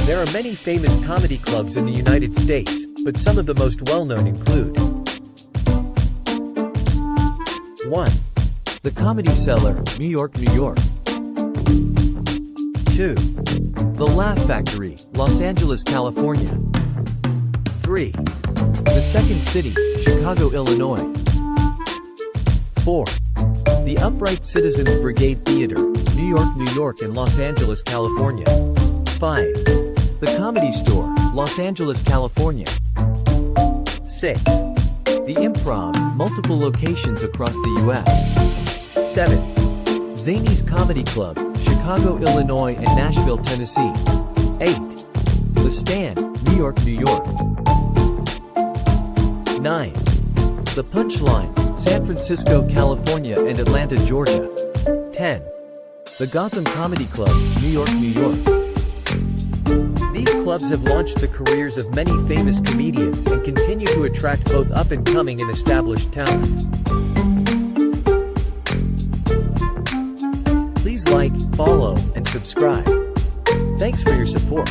There are many famous comedy clubs in the United States, but some of the most well-known include 1. The Comedy Cellar, New York, New York. 2. The Laugh Factory, Los Angeles, California. 3. The Second City, Chicago, Illinois. 4. The Upright Citizens Brigade Theater, New York and Los Angeles, California. 5. The Comedy Store, Los Angeles, California. 6. The Improv, multiple locations across the U.S. 7. Zanies Comedy Club, Chicago, Illinois and Nashville, Tennessee. 8. The Stand, New York, New York. 9. The Punchline, San Francisco, California and Atlanta, Georgia. 10. The Gotham Comedy Club, New York, New York. These clubs have launched the careers of many famous comedians and continue to attract both up-and-coming and established talent. Please like, follow, and subscribe. Thanks for your support.